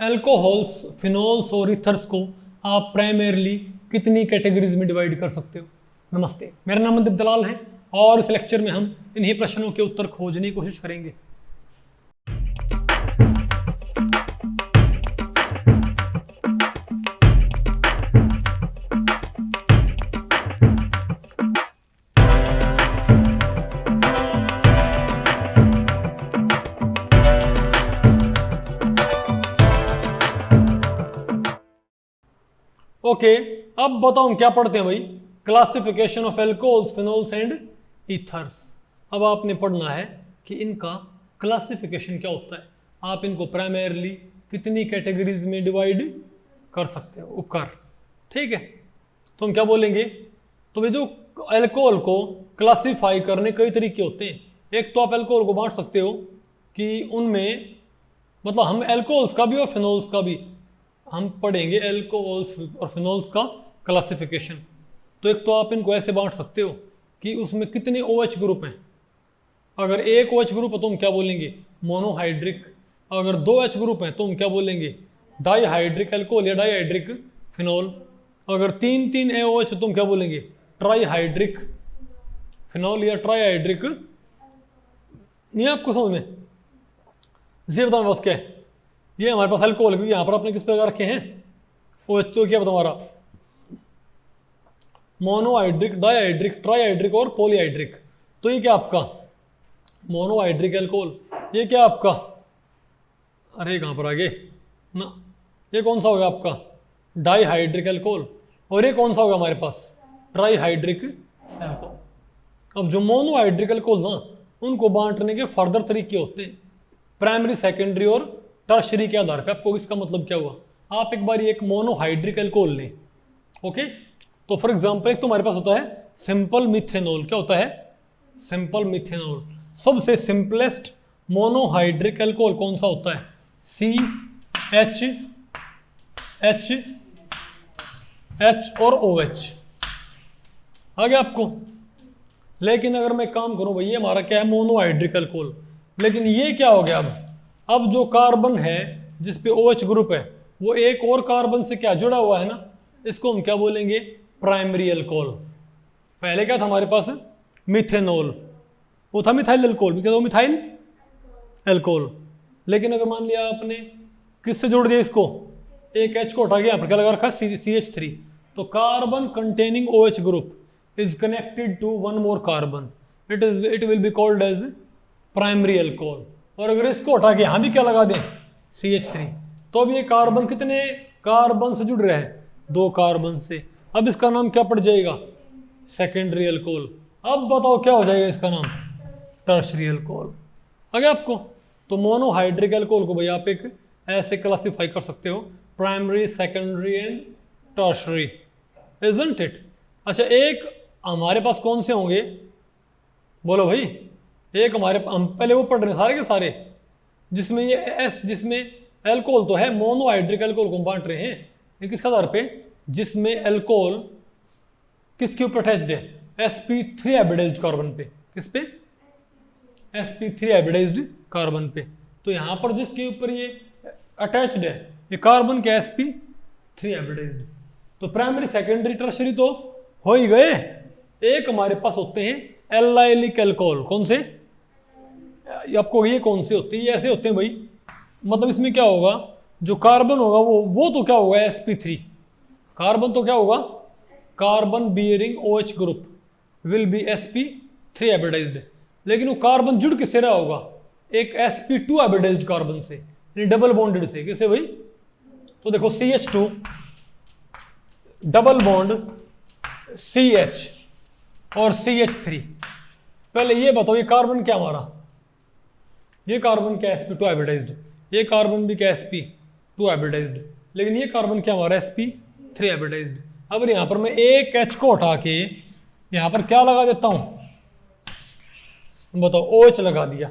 Alcohols, phenols और ethers को आप प्राइमरली कितनी कैटेगरीज में डिवाइड कर सकते हो? नमस्ते, मेरा नाम मनदीप दलाल है और इस लेक्चर में हम इन्हीं प्रश्नों के उत्तर खोजने की कोशिश करेंगे। ओके, अब बताओ क्या पढ़ते हैं भाई? Classification of alcohols, phenols and ethers. अब आपने पढ़ना है कि इनका क्लासिफिकेशन क्या होता है। आप इनको प्राइमरली कितनी कैटेगरीज में डिवाइड कर सकते हो? उपकार, ठीक है। तो हम क्या बोलेंगे? तो भाई जो एल्कोहल को क्लासिफाई करने कई तरीके होते हैं। एक तो आप एल्कोहल को बांट सकते हो कि उनमें, मतलब हम एल्कोहल्स का भी और फिनोल्स का भी हम पढ़ेंगे, एल्कोहल्स और फिनोल्स का क्लासिफिकेशन। तो एक तो आप इनको ऐसे बांट सकते हो कि उसमें कितने OH ग्रुप हैं। अगर एक OH ग्रुप है तो हम क्या बोलेंगे? मोनोहाइड्रिक। अगर 2 H ग्रुप हैं तो हम क्या बोलेंगे? डाईहाइड्रिक एल्कोहल या डाईहाइड्रिक फिनोल। अगर 3 OH तो हम क्या बोलेंगे? ट्राईहाइड्रिक फिनोल या ट्राईहाइड्रिक। नहीं आपको समझ में? जी बताओ बस क्या है? ये हमारे पास एल्कोहल भी यहाँ पर आपने किस प्रकार रखे हैं? OH तो क्या बताओ हमारा? मोनोहाइड्रिक, डाईहाइड्रिक, ट्राईहाइड्रिक और पॉलीहाइड्रिक। तो ये क्या आपका? Monohydric alcohol. ये क्या आपका? अरे कहाँ पर आगे ना, ये कौन सा होगा आपका? Dihydric alcohol. और ये कौन सा होगा हमारे पास? Trihydric alcohol. अब जो मोनोहाइड्रिक एल्कोहल ना, उनको बांटने के फर्दर तरीके होते हैं, प्राइमरी, सेकेंडरी और टर्शरी के आधार पे। आपको इसका मतलब क्या हुआ? आप एक बार एक मोनोहाइड्रिक एल्कोहल लें, ओके। तो फॉर एग्जांपल एक तो हमारे पास होता है सिंपल मिथेनॉल। क्या होता है? Simple methanol. सबसे सिंपलेस्ट मोनोहाइड्रिक एल्कोहल कौन सा होता है? CHH और OH। आ गया आपको? लेकिन अगर मैं काम करूं भाई, ये हमारा क्या है? Monohydric alcohol. लेकिन ये क्या हो गया? अब जो कार्बन है जिस पे OH ग्रुप है, वो एक और कार्बन से क्या जुड़ा हुआ है ना, इसको हम क्या बोलेंगे? Primary alcohol. पहले क्या था हमारे पास? मिथेनॉल, वो था मिथाइल एल्कोहल, क्या था? Methyl alcohol. लेकिन अगर मान लिया आपने किससे जोड़ दिया इसको? एक H को हटा के यहाँ पर क्या लगा रखा? CH3। तो carbon containing OH group is connected to one more carbon, it will be called as primary alcohol. और अगर इसको हटा के यहां भी क्या लगा दें? CH3, तो अब ये कार्बन कितने कार्बन से जुड़ रहे हैं? 2 कार्बन से। अब इसका नाम क्या पड़ जाएगा? Secondary alcohol. अब बताओ क्या हो जाएगा इसका नाम? Tertiary alcohol. आ गया आपको? तो मोनोहाइड्रिक एल्कोहल को भाई आप एक ऐसे क्लासिफाई कर सकते हो, primary, secondary and tertiary, isn't it? अच्छा, एक हमारे पास कौन से होंगे? बोलो भाई। एक हमारे, हम पहले वो पढ़ रहे सारे के सारे, जिसमें ये जिसमें एल्कोहल तो है, मोनोहाइड्रिक एल्कोहल को बांट रहे हैं, ये किसके आधार पे? जिसमें एल्कोहल किसके ऊपर अटैच्ड है? sp3 हाइब्रिडाइज्ड कार्बन पे। किस पे? sp3 हाइब्रिडाइज्ड कार्बन पे। तो यहां पर जिसके ऊपर ये अटैच्ड है, ये कार्बन के sp3 हाइब्रिडाइज्ड। तो प्राइमरी, सेकेंडरी, टर्शरी तो हो ही गए। एक हमारे पास होते हैं एल्लाइलिक एल्कोहल। कौन से? आपको ये कौन से होते हैं? ये ऐसे होते हैं भाई, मतलब इसमें क्या होगा? जो कार्बन होगा वो तो क्या होगा? sp3। कार्बन तो क्या होगा? Carbon bearing OH group will be sp3 hybridized. लेकिन वो कार्बन जुड़ किससे रहा होगा? एक sp2 हाइब्रिडाइज्ड कार्बन से, यानी डबल बॉन्डेड से। किससे भाई? तो देखो CH2 डबल बॉन्ड CH और CH3। पहले ये बताओ, ये कार्बन क्या हमारा? ये कार्बन क्या? sp2 hybridised. ये कार्बन भी क्या? sp2 hybridised. लेकिन ये कार्बन क्या हमारा? sp3 hybridised. अब यहाँ पर मैं एक H को हटा के यहाँ पर क्या लगा देता हूं? बताओ, OH लगा दिया,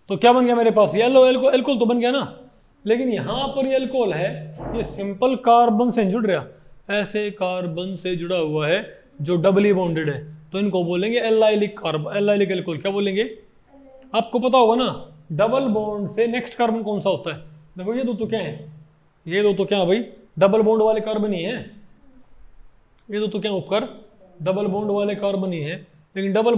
तो क्या बन गया मेरे पास? येलो एल्कोहल तो बन गया ना। लेकिन यहां पर ये एल्कोहल है, ये सिंपल कार्बन से जुड़ रहा, ऐसे कार्बन से जुड़ा हुआ है जो डबली बॉन्डेड है, तो इनको बोलेंगे एल्लाइलिक कार्बन, एल्लाइलिक एल्कोहल। क्या बोलेंगे? आपको पता होगा ना, डबल बॉन्ड से नेक्स्ट कार्बन कौन सा होता है? देखो ये दो तो क्या है, ये दो तो क्या भाई डबल बॉन्ड वाले कार्बन ही है, ये दो तो क्या उपकर डबल बॉन्ड वाले कार्बन ही है। लेकिन डबल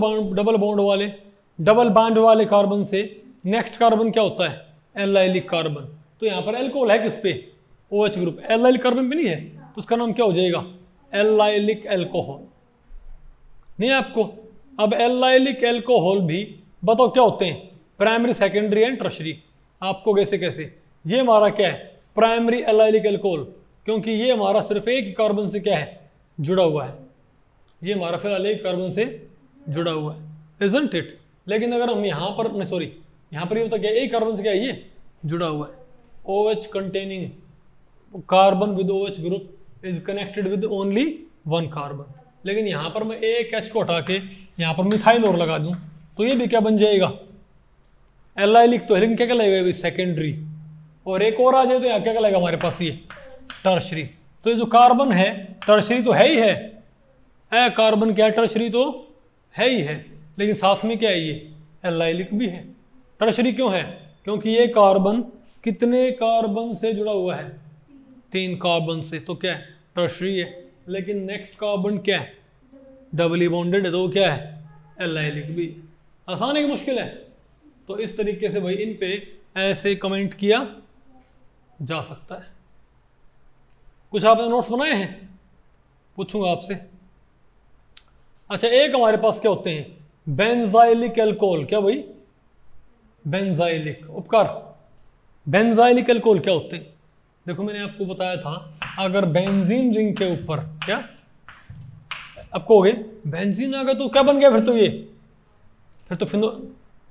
बॉन्ड वाले कार्बन से नेक्स्ट कार्बन क्या होता है, एल्लाइलिक कार्बन। तो यहाँ पर एल्कोहल है किस पे, OH ग्रुप, एल्लाइलिक कार्बन पे नहीं है, तो उसका नाम क्या हो जाएगा, एल्लाइलिक एल्कोहल। नहीं आपको, अब एल्लाइलिक एल्कोहल भी बताओ क्या होते हैं, प्राइमरी सेकेंडरी एंड टर्शरी। आपको कैसे कैसे, ये हमारा क्या है प्राइमरी एल्लाइलिक एल्कोहल, क्योंकि ये हमारा सिर्फ एक कार्बन से क्या है जुड़ा हुआ है, ये हमारा फिलहाल एक कार्बन से जुड़ा हुआ है, इजंट इट। लेकिन अगर हम यहाँ पर नहीं सॉरी यहाँ पर ये होता क्या, एक कार्बन से क्या है ये जुड़ा हुआ है, OH containing carbon with OH group is connected with only one carbon. लेकिन यहाँ पर मैं एक H को हटा के यहाँ पर मिथाइल और लगा दूं तो ये भी क्या बन जाएगा, एल्लाइलिक तो है, लेकिन क्या कहलाएगा सेकेंडरी, और एक और आ जाए तो यहाँ क्या कहलाएगा हमारे पास ये टर्शरी। तो ये जो कार्बन है टर्शरी तो है ही है, कार्बन क्या है टर्शरी तो है ही है, लेकिन साथ में क्या है ये एल्लाइलिक भी है। टर्शरी क्यों है, क्योंकि ये कार्बन कितने कार्बन से जुड़ा हुआ है, 3 कार्बन से, तो क्या है टर्शरी है। लेकिन नेक्स्ट कार्बन क्या है डबली बॉन्डेड है, तो क्या है एल्लाइलिक भी। आसान है कि मुश्किल है, तो इस तरीके से भाई इन पे ऐसे कमेंट किया जा सकता है। कुछ आपने नोट्स बनाए हैं, पूछूंगा आपसे। अच्छा एक हमारे पास क्या होते हैं बेंजाइलिक एल्कोहल, क्या भाई बेंजाइलिक उपकार, बेंजाइलिक एल्कोहल क्या होते हैं। देखो मैंने आपको बताया था अगर बेंजीन रिंग के ऊपर क्या अब कहोगे बेंजीन आ गया तो क्या बन गया फिर, तो ये फिर तो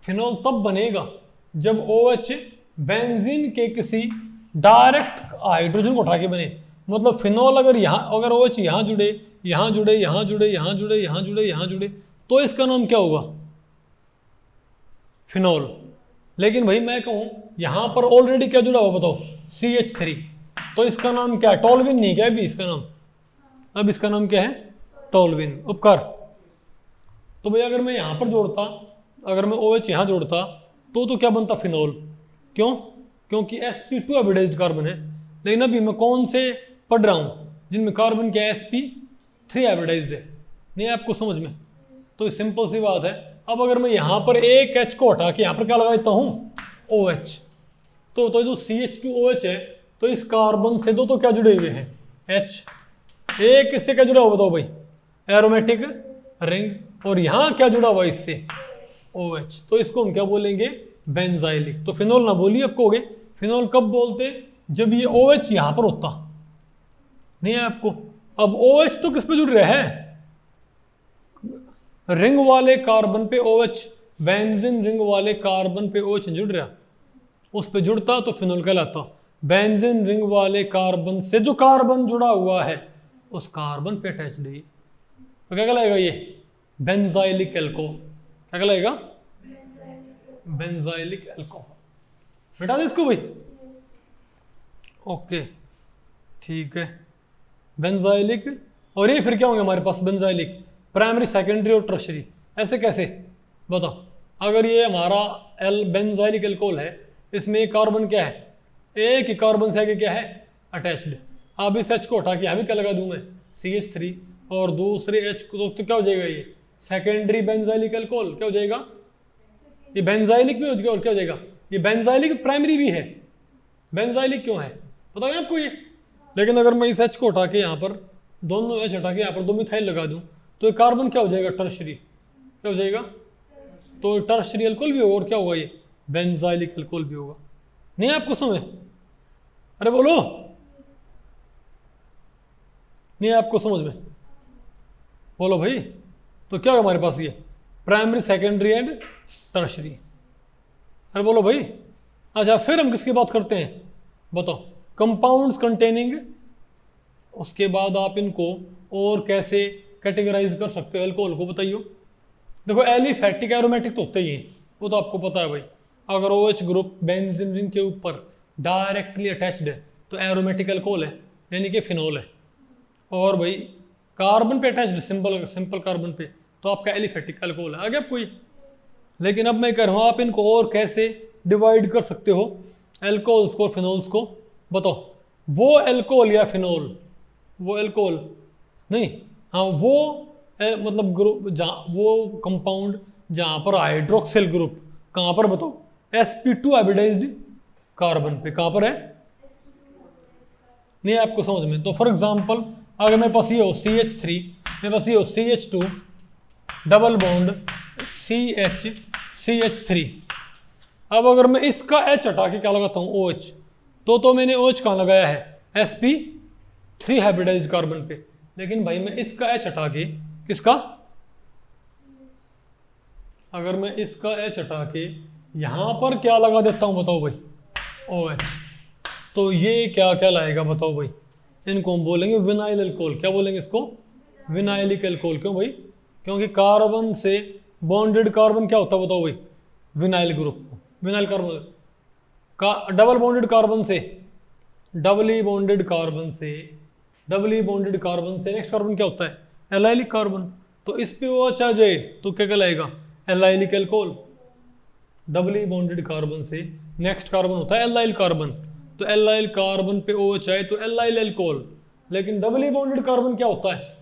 फिनोल तब बनेगा जब OH बेंजीन के किसी डायरेक्ट हाइड्रोजन को उठा के बने। मतलब फिनोल अगर OH यहाँ जुड़े यहाँ जुड़े यहाँ जुड़े यहाँ जुड़े यहाँ जुड़े यहाँ जुड़े तो इसका नाम क्या होगा फिनोल। लेकिन भाई मैं कहूँ यहाँ पर ऑलरेडी क्या जुड़ा हुआ बताओ CH3, तो इसका नाम क्या है टोल्विन, नहीं क्या है अभी इसका नाम, अब इसका नाम क्या है टोल्विन उपकार। तो भाई अगर मैं यहाँ पर जोड़ता, अगर मैं OH यहाँ जोड़ता तो क्या बनता फिनोल, क्यों, क्योंकि sp2 हाइब्रिडाइज्ड कार्बन है। लेकिन अभी मैं कौन से पढ़ रहा हूँ जिनमें कार्बन क्या sp3 हाइब्रिडाइज्ड है, नहीं आपको समझ में, तो सिंपल सी बात है। अब अगर मैं यहाँ पर एक H को हटा के यहाँ पर क्या लगा देता हूँ OH, तो जो CH2OH है तो इस कार्बन से दो तो क्या जुड़े हुए हैं H, एक इससे क्या जुड़ा हुआ बताओ भाई एरोमेटिक रिंग, और यहाँ क्या जुड़ा हुआ इससे OH, तो इसको हम क्या बोलेंगे बेंजाइलिक। तो फिनोल ना बोलिए, अब कहोगे फिनोल कब बोलते जब ये OH यहाँ पर होता, नहीं है आपको। अब OH तो किस पे जुड़ रहा है रिंग वाले कार्बन पे OH, बेंजीन रिंग वाले कार्बन पे OH जुड़ रहा, उस पे जुड़ता तो फिनोल कहलाता। बेंजीन रिंग वाले कार्बन से जो कार्बन जुड़ा हुआ है उस कार्बन पे अटैच्ड है, तो क्या कहलाएगा ये बेंजाइलिक एल्कोहल, क्या कहलाएगा बेंजाइलिक एल्कोहल। बेटा दे इसको भाई, ओके ठीक है बेंजाइलिक। और ये फिर क्या होंगे हमारे पास बेंजाइलिक प्राइमरी सेकेंडरी और टर्शरी, ऐसे कैसे बताओ। अगर ये हमारा बेंजाइलिक एल्कोहल है, इसमें एक कार्बन क्या है, एक ही कार्बन से आगे क्या है अटैच्ड। अब इस H को हटा के यहाँ भी क्या लगा दूं मैं CH3, और दूसरे H को तो क्या हो जाएगा ये सेकेंडरी बेंजाइलिक एल्कोहल, क्या हो जाएगा ये बेंजाइलिक भी हो जाएगा, और क्या हो जाएगा ये बेंजाइलिक प्राइमरी भी है। बेंजाइलिक क्यों है पता है आपको ये। लेकिन अगर मैं इस H को हटा के यहाँ पर दोनों H हटा के यहाँ पर दो मिथाइल लगा दूं तो ये कार्बन क्या हो जाएगा टर्शरी, क्या हो जाएगा, तो टर्शरी एल्कोहल भी होगा, और क्या होगा ये बेंजाइलिक एल्कोहल भी होगा। नहीं आपको समझ, अरे बोलो नहीं आपको समझ में, बोलो भाई। तो क्या होगा हमारे पास ये प्राइमरी सेकेंडरी एंड टर्शरी, अरे बोलो भाई। अच्छा फिर हम किसकी बात करते हैं बताओ कंपाउंड्स कंटेनिंग, उसके बाद आप इनको और कैसे कैटेगराइज कर सकते हो एल्कोहल को बताइए। देखो एलिफैटिक एरोमेटिक तो होते ही हैं, वो तो आपको पता है भाई। अगर OH ग्रुप बेंजीन रिंग के ऊपर डायरेक्टली अटैच्ड है तो एरोमेटिक एल्कोहल है, यानी कि फिनोल है। और भाई कार्बन पे अटैच्ड सिंपल कार्बन पे तो आपका एलिफैटिक एल्कोहल है, आगे आपको ये। लेकिन अब मैं कह रहा हूँ आप इनको और कैसे डिवाइड कर सकते हो, एल्कोहल्स को, फिनोल्स को, बताओ वो एल्कोहल या फिनोल, वो एल्कोहल नहीं, हाँ वो मतलब ग्रुप जहाँ, वो कंपाउंड जहाँ पर हाइड्रोक्सिल ग्रुप कहाँ पर बताओ, sp2 हाइब्रिडाइज्ड कार्बन पे, कहाँ पर है, नहीं आपको समझ में। तो फॉर एग्जांपल अगर मेरे पास ये हो CH3, मेरे पास ये हो CH2 डबल बॉन्ड CH3, अब अगर मैं इसका H हटा के क्या लगाता हूँ OH, तो मैंने OH कहाँ लगाया है, sp3 हाइब्रिडाइज्ड कार्बन पे। लेकिन भाई मैं इसका H हटा के, किसका, अगर मैं इसका H हटा के यहां पर क्या लगा देता हूं बताओ भाई, OH, तो ये क्या क्या लाएगा बताओ भाई, इनको हम बोलेंगे विनाइल अल्कोहल। क्या बोलेंगे इसको, विनाइलिक अल्कोहल। क्यों भाई, क्योंकि कार्बन से बॉन्डेड कार्बन क्या होता है बताओ भाई, विनाइल ग्रुप, विनाइल कार्बन का डबल बॉन्डेड कार्बन से, डबली बॉन्डेड कार्बन से, डबली बॉन्डेड कार्बन से नेक्स्ट कार्बन क्या होता है, एलाइलिक कार्बन। तो इस पे OH आ जाए तो क्या कहलाएगा, allylic alcohol. Doubly bonded carbon से नेक्स्ट कार्बन होता है एलाइल कार्बन, तो एलाइल कार्बन पे OH आए तो एलाइल अल्कोहल। लेकिन डबली बॉन्डेड कार्बन क्या होता है,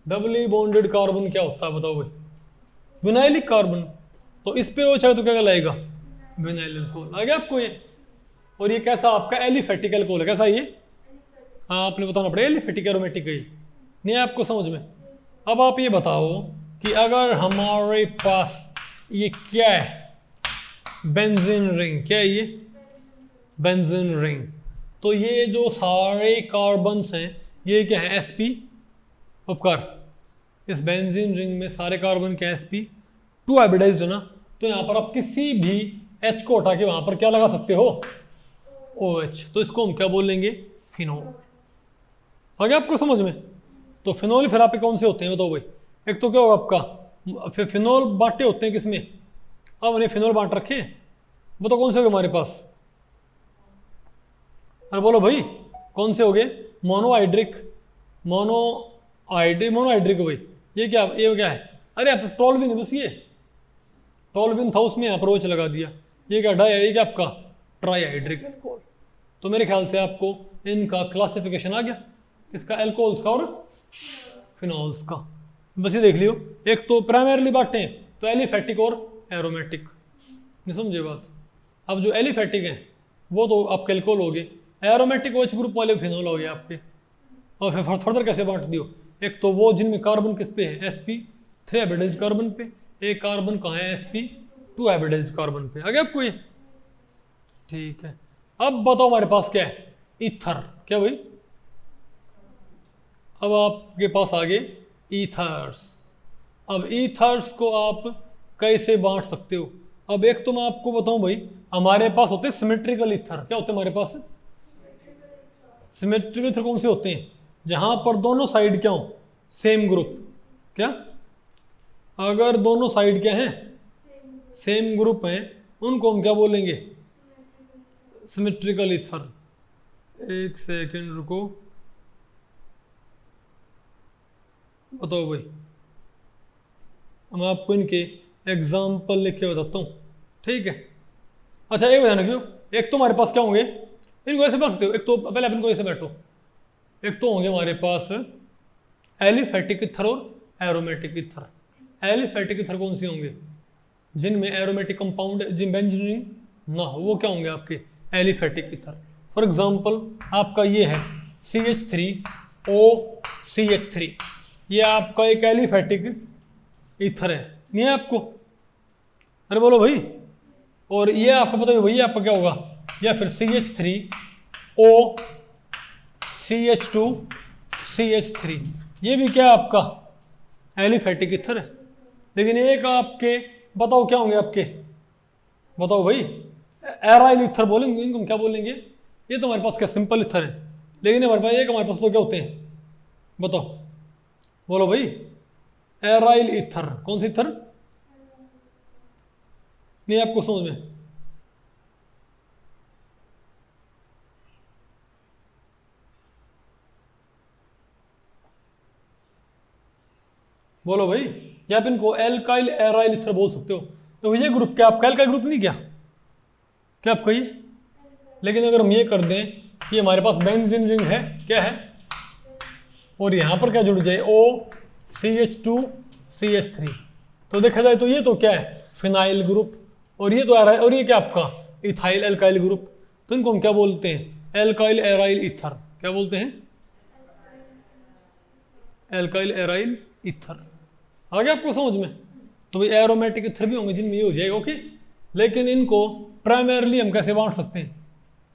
डबली बॉन्डेड कार्बन क्या होता है बताओ भाई, विनाइलिक कार्बन। तो इस पे OH आए तो क्या कहलाएगा, विनाइल अल्कोहल। आ गया आपको ये। और ये कैसा आपका एलिफेटिक अल्कोहल है, कैसा ये, हाँ आपने बताना पड़ेगा एलिफेटिक एरोमेटिक है, नहीं है आपको समझ में। अब आप ये बताओ कि अगर हमारे पास ये क्या है, बेंजीन रिंग, क्या है ये, बेंजीन रिंग, तो ये जो सारे कार्बन्स हैं ये क्या है, sp, उपकार, इस बेंजीन रिंग में सारे कार्बन क्या है, sp2 हाइब्रिडाइज्ड है ना। तो यहाँ पर आप किसी भी H को उठा के वहां पर क्या लगा सकते हो, OH, तो इसको हम क्या बोलेंगे, फिनोल। आ गया आपको समझ में। तो फिनोल फिर आप कौन से होते हैं बताओ भाई, एक तो क्या होगा आपका, फिर फिनोल बांटे होते हैं किसमें, अब उन्हें फिनोल बांट रखे हैं, बताओ कौन से हो गए हमारे पास, अरे बोलो भाई कौन से हो गए, मोनोहाइड्रिक, मोनोहाइड्रिक भाई, ये क्या है, अरे आप टोल्विन, बस ये टोल्विन था उसमें यहाँ पर OH लगा दिया, ये क्या ये क्या आपका ट्राईहाइड्रिक अल्कोहल। तो मेरे ख्याल से आपको इनका क्लासिफिकेशन आ गया, किसका, एल्कोहल्स का और फिनोल्स का। बस ये देख लियो, एक तो प्राइमरीली बांटे हैं तो एलिफेटिक और एरोमेटिक, नहीं समझे बात। अब जो एलिफेटिक हैं वो तो आपके अल्कोहल हो गए, एरोमेटिक OH ग्रुप वाले फिनोल हो गए आपके। और फिर फर्दर कैसे बांट दियो, एक तो वो जिनमें कार्बन किस पे है, sp3 हाइब्रिडाइज्ड कार्बन पे, एक कार्बन कहाँ है, sp2 हाइब्रिडाइज्ड कार्बन पे। आ गया आपको ये, ठीक है। अब बताओ हमारे पास क्या है, ईथर, क्या भाई, अब आपके पास आगे ईथर्स। अब ईथर्स को आप कैसे बांट सकते हो, अब एक तो मैं आपको बताऊं भाई, हमारे पास होते हैं सिमेट्रिकल ईथर। क्या होते हैं हमारे पास, सिमेट्रिकल ईथर कौन से होते हैं, जहां पर दोनों साइड क्या हो, सेम ग्रुप, क्या, अगर दोनों साइड क्या हैं, सेम ग्रुप हैं, उनको हम क्या बोलेंगे, सिमेट्रिकल ईथर। एक सेकंड रुको, बताओ भाई, मैं आपको इनके एग्जाम्पल लिख के बताता हूँ, ठीक है। अच्छा एक ध्यान रखियो, एक तो हमारे पास क्या होंगे, इनको ऐसे बैठ सकते हो, एक तो पहले आप इनको ऐसे बैठो, एक तो होंगे हमारे पास एलिफेटिक ईथर और एरोमेटिक ईथर। एलिफेटिक ईथर कौन से होंगे, जिनमें एरोमेटिक कंपाउंड, जिन बेंजीन रिंग ना हो, वो क्या होंगे आपके, एलिफेटिक ईथर। फॉर एग्जांपल आपका ये है CH3OCH3, ये आपका एक एलिफेटिक ईथर है, नहीं है आपको, अरे बोलो भाई। और ये आपको पता है भैया आपका क्या होगा, या फिर CH3OCH2CH3, ये भी क्या आपका एलिफेटिक ईथर है। लेकिन एक आपके बताओ क्या होंगे आपके, बताओ भाई, एराइल ईथर बोलेंगे इनको, क्या बोलेंगे, ये तो हमारे पास क्या सिंपल ईथर है। लेकिन हमारे पास एक, हमारे पास तो क्या होते हैं बताओ, बोलो भाई, एराइल ईथर, कौन सी ईथर, नहीं आपको समझ में, बोलो भाई, या आप इनको एल्काइल एराइल ईथर बोल सकते हो। तो ये ग्रुप क्या आपका एल्काइल ग्रुप नहीं, क्या क्या आपका ये लेकिन अगर हम ये कर दें कि हमारे पास बेंजीन रिंग है, क्या है, और यहाँ पर क्या जुड़ जाए, OCH2CH3, तो देखा जाए तो ये तो क्या है, फिनाइल ग्रुप, और ये तो आ रहा है, और ये क्या आपका इथाइल एल्काइल ग्रुप। तो इनको हम क्या बोलते हैं, एल्काइल एराइल ईथर। क्या बोलते हैं, एल्काइल एराइल ईथर। आ गया आपको समझ में। तो भाई एरोमेटिक ईथर भी होंगे जिनमें ये हो जाएगा, ओके। लेकिन इनको प्राइमरली हम कैसे बांट सकते हैं,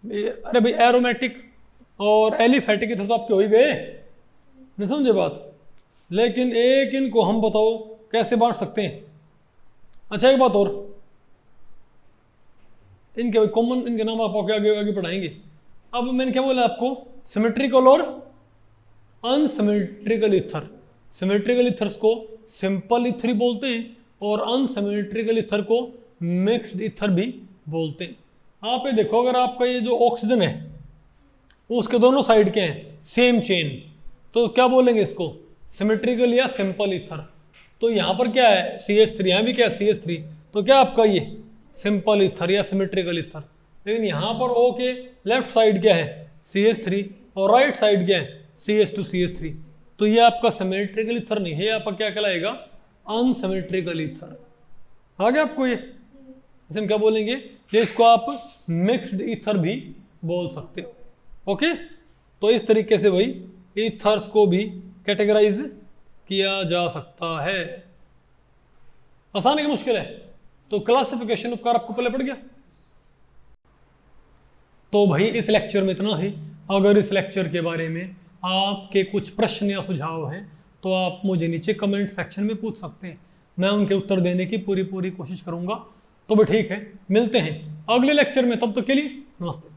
अरे भाई एरोमेटिक और एलिफेटिक ईथर तो आपके हो ही गए, नहीं समझे बात। लेकिन एक इनको हम बताओ कैसे बांट सकते हैं। अच्छा एक बात और, इनके कॉमन इनके नाम आप आगे आगे पढ़ाएंगे। अब मैंने क्या बोला आपको, सिमेट्रिकल और अनसिमेट्रिकल ईथर। सिमेट्रिकल ईथर्स को सिंपल ईथर बोलते हैं और अनसिमेट्रिकल ईथर को मिक्स्ड ईथर भी बोलते हैं। आप ये देखो, अगर आपका ये जो ऑक्सीजन है उसके दोनों साइड के हैं सेम चेन, तो क्या बोलेंगे इसको, सिमेट्रिकल या सिंपल ईथर। तो यहाँ पर क्या है CH3, यहाँ भी क्या है CH3, तो क्या आपका ये सिंपल ईथर या सिमेट्रिकल ईथर। लेकिन यहाँ पर O के लेफ्ट साइड क्या है CH3 और राइट साइड क्या है CH2CH3, तो ये आपका सिमेट्रिकल ईथर नहीं है, आपका क्या कहलाएगा, अनसिमेट्रिकल ईथर। आ गया आपको ये, इसे हम क्या बोलेंगे, ये इसको आप मिक्स्ड ईथर भी बोल सकते हो, ओके। तो इस तरीके से भाई ईथर्स को भी कैटेगराइज किया जा सकता है। आसान है कि मुश्किल है, तो क्लासिफिकेशन उपकार आपको पहले पड़ गया। तो भाई इस लेक्चर में इतना ही। अगर इस लेक्चर के बारे में आपके कुछ प्रश्न या सुझाव हैं तो आप मुझे नीचे कमेंट सेक्शन में पूछ सकते हैं, मैं उनके उत्तर देने की पूरी कोशिश करूंगा। तो भी ठीक है, मिलते हैं अगले लेक्चर में, तब तक के लिए नमस्ते।